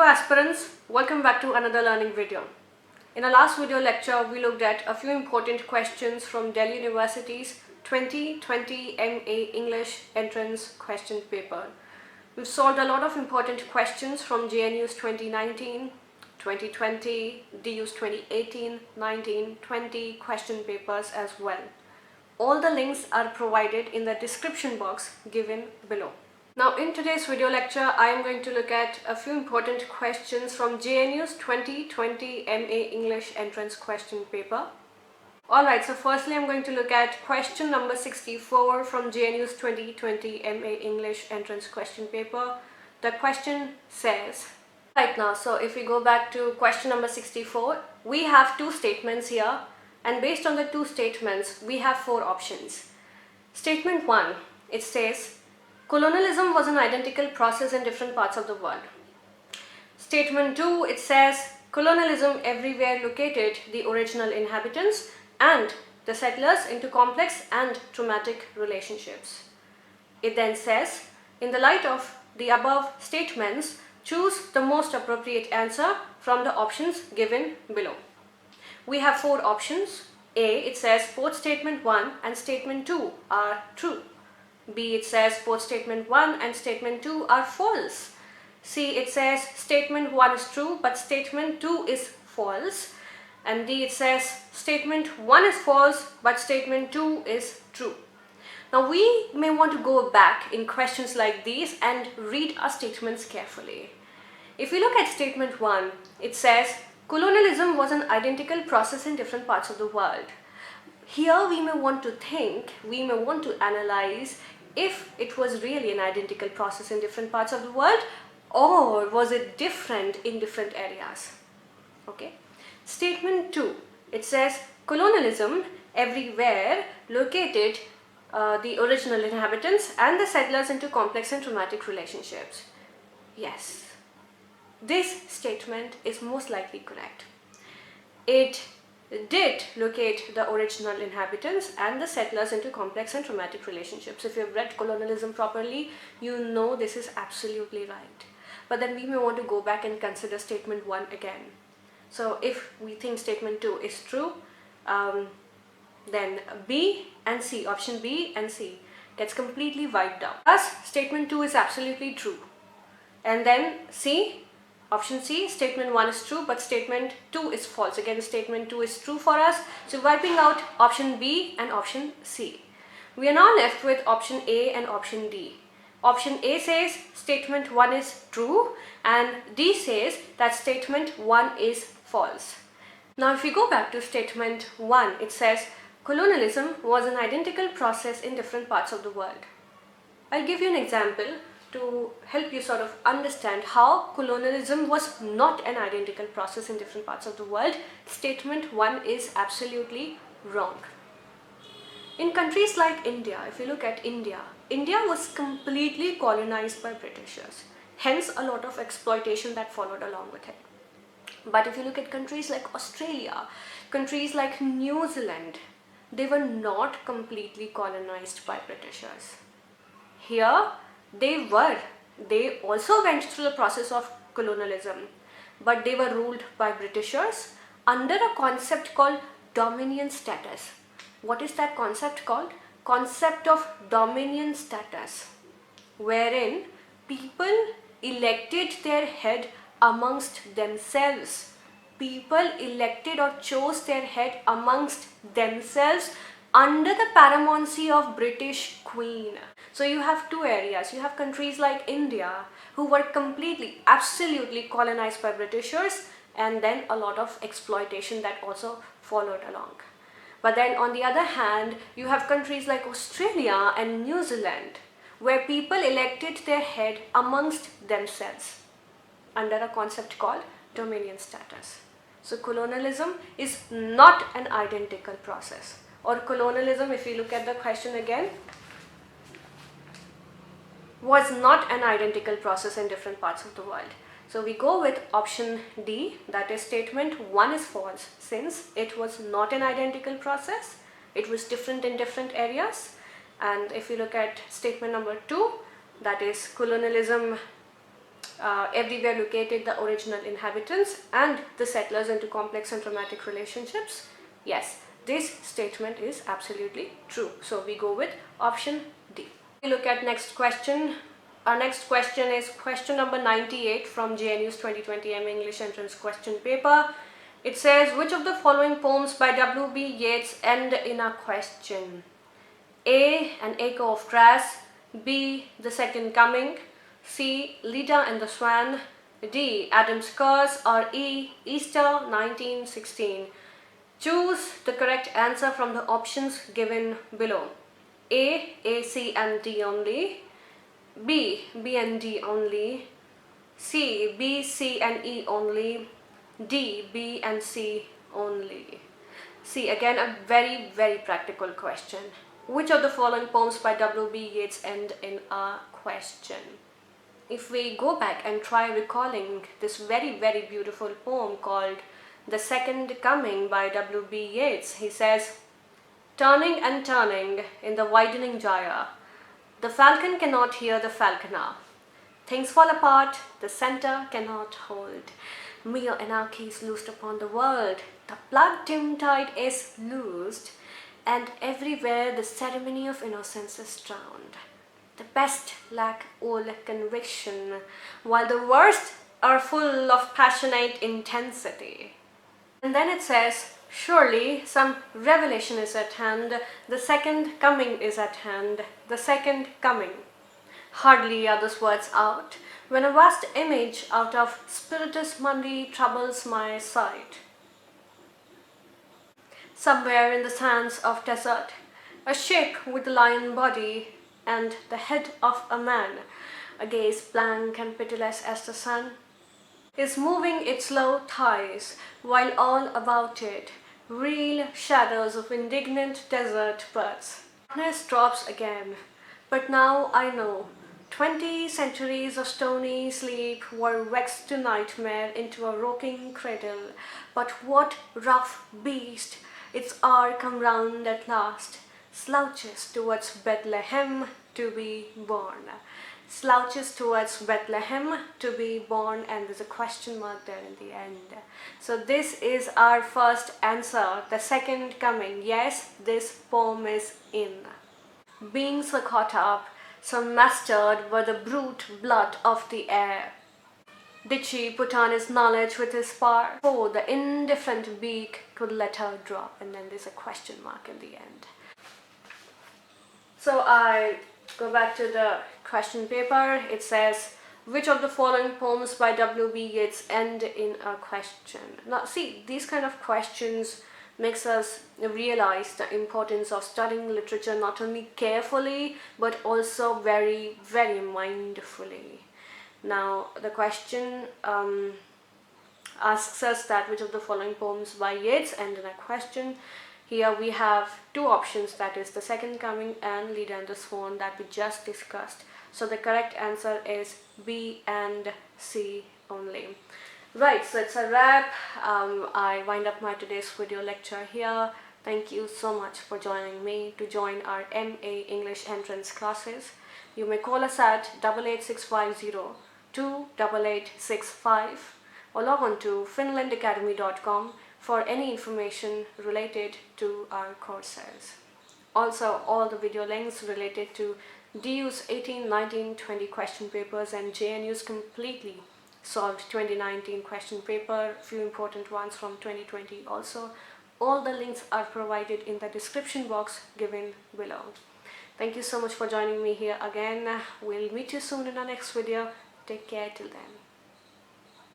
aspirants, welcome back to another learning video. In our last video lecture, we looked at a few important questions from Delhi University's 2020 M.A English Entrance question paper. We've solved a lot of important questions from JNU's 2019, 2020, DU's 2018, 19, 20 question papers as well. All the links are provided in the description box given below. Now in today's video lecture, I am going to look at a few important questions from JNU's 2020 M.A English Entrance question paper. Alright, so firstly I'm going to look at question number 64 from JNU's 2020 M.A English Entrance question paper. The question says, right now, so if we go back to question number 64, we have two statements here, and based on the two statements, we have four options. Statement 1, it says, colonialism was an identical process in different parts of the world. Statement 2, it says, colonialism everywhere located the original inhabitants and the settlers into complex and traumatic relationships. It then says, in the light of the above statements, choose the most appropriate answer from the options given below. We have four options. A, it says both statement 1 and statement 2 are true. B, it says both statement 1 and statement 2 are false. C, it says statement 1 is true but statement 2 is false. And D, it says statement 1 is false but statement 2 is true. Now we may want to go back in questions like these and read our statements carefully. If we look at statement 1, it says colonialism was an identical process in different parts of the world. Here we may want to think, we may want to analyze if it was really an identical process in different parts of the world, or was it different in different areas. Okay. Statement 2, it says colonialism everywhere located the original inhabitants and the settlers into complex and traumatic relationships. Yes, this statement is most likely correct. It did locate the original inhabitants and the settlers into complex and traumatic relationships. If you've read colonialism properly, you know this is absolutely right. But then we may want to go back and consider statement 1 again. So if we think statement 2 is true, then B and C, option B and C gets completely wiped out. Thus, statement 2 is absolutely true. And then C, option C, statement 1 is true but statement 2 is false. Again, statement 2 is true for us. So wiping out option B and option C. We are now left with option A and option D. Option A says statement 1 is true and D says that statement 1 is false. Now if we go back to statement 1, it says colonialism was an identical process in different parts of the world. I'll give you an example to help you sort of understand how colonialism was not an identical process in different parts of the world. Statement 1 is absolutely wrong. In countries like India, if you look at India, India was completely colonized by Britishers. Hence a lot of exploitation that followed along with it. But if you look at countries like Australia, countries like New Zealand, they were not completely colonized by Britishers. Here, they also went through the process of colonialism, but they were ruled by Britishers under a concept called dominion status. What is that concept called? Concept of dominion status, wherein people elected their head amongst themselves. People elected or chose their head amongst themselves under the paramountcy of British Queen. So you have two areas. You have countries like India who were completely, absolutely colonized by Britishers, and then a lot of exploitation that also followed along. But then on the other hand, you have countries like Australia and New Zealand where people elected their head amongst themselves under a concept called dominion status. So colonialism is not an identical process. Or colonialism, if we look at the question again, was not an identical process in different parts of the world. So we go with option D, that is statement 1 is false, since it was not an identical process, it was different in different areas. And if we look at statement number 2, that is colonialism everywhere located the original inhabitants and the settlers into complex and traumatic relationships? Yes, this statement is absolutely true. So we go with option D. We look at next question. Our next question is question number 98 from JNU's 2020 M.A English Entrance question paper. It says, which of the following poems by W.B. Yeats end in a question? A. An Echo of Grass. B. The Second Coming. C. Leda and the Swan. D. Adam's Curse. Or E. Easter 1916. Choose the correct answer from the options given below. A, C and D only. B, B and D only. C, B, C and E only. D, B and C only. See, again a very, very practical question. Which of the following poems by W.B. Yeats end in a question? If we go back and try recalling this very, very beautiful poem called The Second Coming by W.B. Yeats, he says, turning and turning in the widening gyre, the falcon cannot hear the falconer. Things fall apart, the center cannot hold. Mere anarchy is loosed upon the world. The blood-dimmed tide is loosed, and everywhere the ceremony of innocence is drowned. The best lack all conviction, while the worst are full of passionate intensity. And then it says, surely some revelation is at hand, the second coming is at hand, the second coming. Hardly are those words out, when a vast image out of Spiritus Mundi troubles my sight. Somewhere in the sands of desert, a ship with a lion body and the head of a man, a gaze blank and pitiless as the sun, is moving its slow thighs, while all about it reel shadows of indignant desert birds. Darkness drops again, but now I know 20 centuries of stony sleep were vexed to nightmare into a rocking cradle. But what rough beast, its hour come round at last, slouches towards Bethlehem to be born. Slouches towards Bethlehem to be born, and there's a question mark there in the end. So this is our first answer, the second coming. Yes, this poem is in. Being so caught up, so mastered by the brute blood of the air, did she put on his knowledge with his power? Oh, the indifferent beak could let her drop, and then there's a question mark in the end. So I go back to the question paper. It says, which of the following poems by W.B. Yeats end in a question? Now see, these kind of questions makes us realize the importance of studying literature not only carefully but also very, very mindfully. Now the question asks us that which of the following poems by Yeats end in a question. Here we have two options, that is The Second Coming and Leda and the Swan, that we just discussed. So the correct answer is B and C only. Right, so it's a wrap. I wind up my today's video lecture here. Thank you so much for joining me to join our M.A English Entrance classes. You may call us at 88650 28865 or log on to finlandacademy.com for any information related to our courses. Also, all the video links related to DU's 18, 19, 20 question papers and JNU's completely solved 2019 question paper, few important ones from 2020 also. All the links are provided in the description box given below. Thank you so much for joining me here again. We'll meet you soon in our next video. Take care till then.